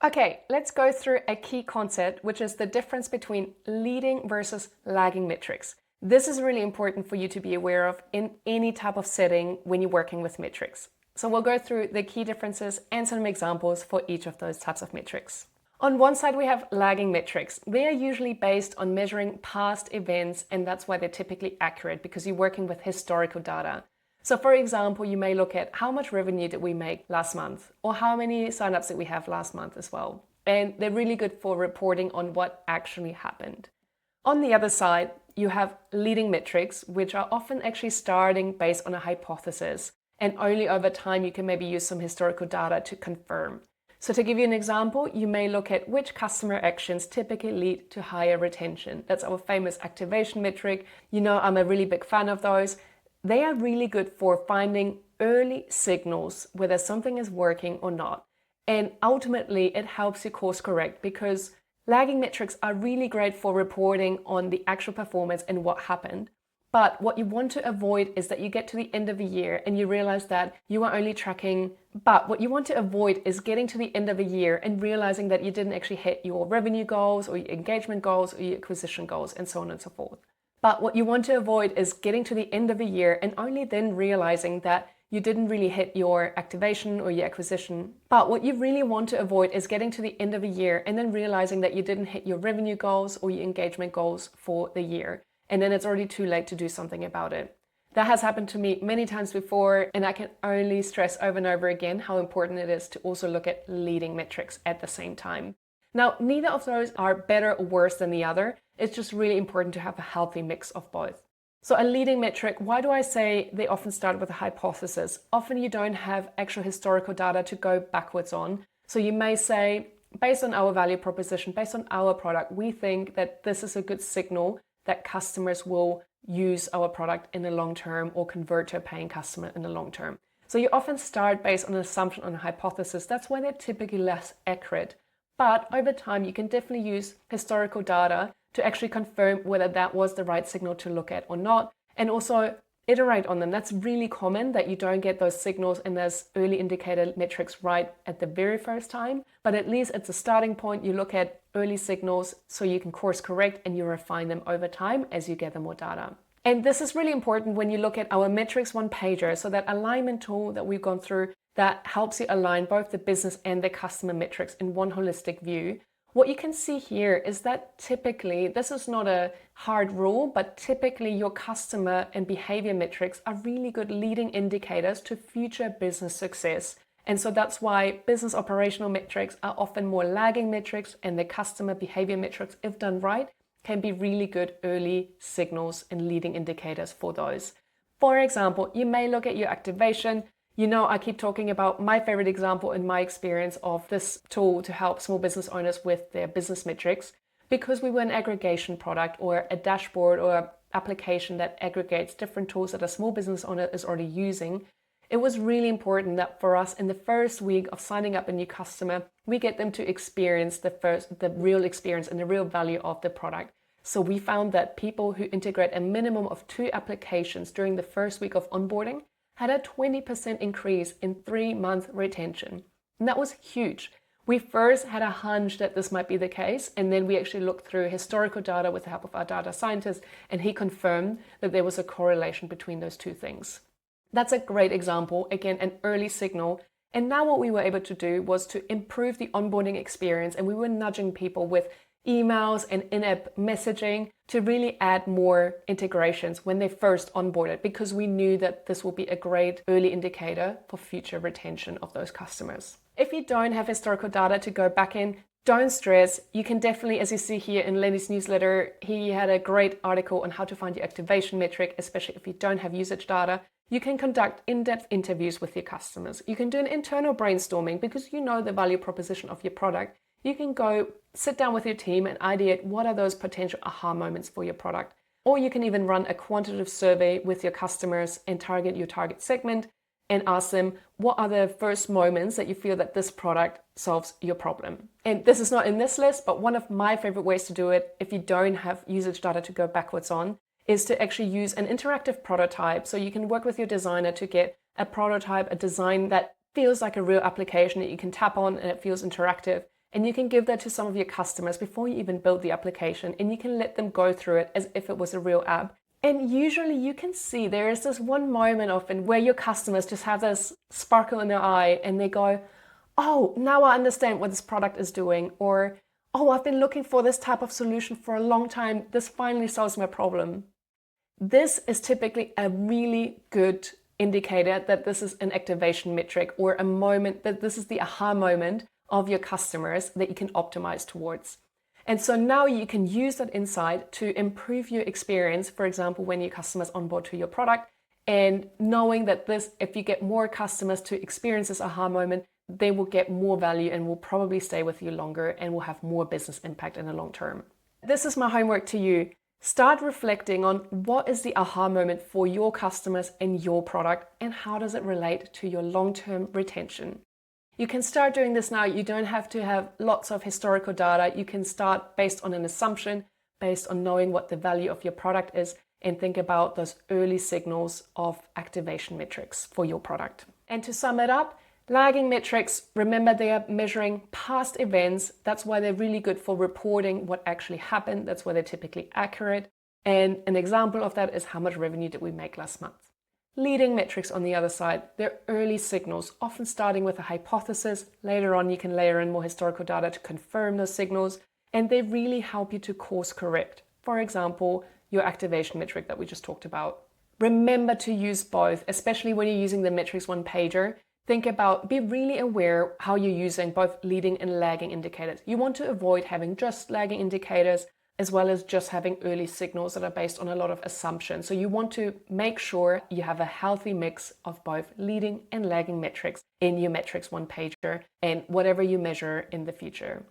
Okay, let's go through a key concept, which is the difference between leading versus lagging metrics. This is really important for you to be aware of in any type of setting when you're working with metrics. So we'll go through the key differences and some examples for each of those types of metrics. On one side, we have lagging metrics. They are usually based on measuring past events, and that's why they're typically accurate because you're working with historical data. So for example, you may look at how much revenue did we make last month, or how many signups did we have last month as well. And they're really good for reporting on what actually happened. On the other side, you have leading metrics, which are often actually starting based on a hypothesis. And only over time you can maybe use some historical data to confirm. So to give you an example, you may look at which customer actions typically lead to higher retention. That's our famous activation metric. You know, I'm a really big fan of those. They are really good for finding early signals whether something is working or not. And ultimately, it helps you course correct because lagging metrics are really great for reporting on the actual performance and what happened. But what you want to avoid is that you get to the end of a year and you realize that you are only tracking. But what you want to avoid is getting to the end of a year and realizing that you didn't actually hit your revenue goals or your engagement goals or your acquisition goals and so on and so forth. But what you want to avoid is getting to the end of a year and only then realizing that you didn't really hit your activation or your acquisition. But what you really want to avoid is getting to the end of a year and then realizing that you didn't hit your revenue goals or your engagement goals for the year. And then it's already too late to do something about it. That has happened to me many times before, and I can only stress over and over again how important it is to also look at leading metrics at the same time. Now, neither of those are better or worse than the other. It's just really important to have a healthy mix of both. So a leading metric, why do I say they often start with a hypothesis? Often you don't have actual historical data to go backwards on. So you may say, based on our value proposition, based on our product, we think that this is a good signal that customers will use our product in the long term or convert to a paying customer in the long term. So you often start based on an assumption, on a hypothesis. That's why they're typically less accurate. But over time, you can definitely use historical data to actually confirm whether that was the right signal to look at or not, and also iterate on them. That's really common that you don't get those signals and those early indicator metrics right at the very first time, but at least it's a starting point. You look at early signals so you can course correct and you refine them over time as you gather more data. And this is really important when you look at our metrics one pager, so that alignment tool that we've gone through that helps you align both the business and the customer metrics in one holistic view. What you can see here is that typically, this is not a hard rule, but typically your customer and behavior metrics are really good leading indicators to future business success. And so that's why business operational metrics are often more lagging metrics, and the customer behavior metrics, if done right, can be really good early signals and leading indicators for those. For example, you may look at your activation. You know, I keep talking about my favorite example in my experience of this tool to help small business owners with their business metrics, because we were an aggregation product or a dashboard or an application that aggregates different tools that a small business owner is already using. It was really important that for us in the first week of signing up a new customer, we get them to experience the real experience and the real value of the product. So we found that people who integrate a minimum of 2 applications during the first week of onboarding had a 20% increase in 3-month retention. And that was huge. We first had a hunch that this might be the case, and then we actually looked through historical data with the help of our data scientist, and he confirmed that there was a correlation between those two things. That's a great example, again, an early signal. And now what we were able to do was to improve the onboarding experience, and we were nudging people with emails and in-app messaging to really add more integrations when they first onboarded, because we knew that this will be a great early indicator for future retention of those customers. If you don't have historical data to go back in, don't stress. You can definitely, as you see here in Lenny's newsletter, he had a great article on how to find your activation metric, especially if you don't have usage data. You can conduct in-depth interviews with your customers. You can do an internal brainstorming because you know the value proposition of your product. You can go sit down with your team and ideate what are those potential aha moments for your product. Or you can even run a quantitative survey with your customers and target your target segment and ask them, what are the first moments that you feel that this product solves your problem? And this is not in this list, but one of my favorite ways to do it, if you don't have usage data to go backwards on, is to actually use an interactive prototype. So you can work with your designer to get a prototype, a design that feels like a real application that you can tap on and it feels interactive. And you can give that to some of your customers before you even build the application, and you can let them go through it as if it was a real app. And usually you can see there is this one moment often where your customers just have this sparkle in their eye and they go, oh, now I understand what this product is doing. Or, oh, I've been looking for this type of solution for a long time. This finally solves my problem. This is typically a really good indicator that this is an activation metric, or a moment that this is the aha moment of your customers that you can optimize towards. And so now you can use that insight to improve your experience, for example, when your customers onboard to your product, and knowing that this, if you get more customers to experience this aha moment, they will get more value and will probably stay with you longer and will have more business impact in the long term. This is my homework to you. Start reflecting on what is the aha moment for your customers and your product, and how does it relate to your long-term retention. You can start doing this now. You don't have to have lots of historical data. You can start based on an assumption, based on knowing what the value of your product is, and think about those early signals of activation metrics for your product. And to sum it up, lagging metrics, remember, they are measuring past events. That's why they're really good for reporting what actually happened. That's why they're typically accurate. And an example of that is how much revenue did we make last month. Leading metrics, on the other side, they're early signals, often starting with a hypothesis. Later on, you can layer in more historical data to confirm those signals, and they really help you to course correct. For example, your activation metric that we just talked about. Remember to use both, especially when you're using the metrics one-pager. Think about, be really aware how you're using both leading and lagging indicators. You want to avoid having just lagging indicators, as well as just having early signals that are based on a lot of assumptions. So you want to make sure you have a healthy mix of both leading and lagging metrics in your metrics one-pager and whatever you measure in the future.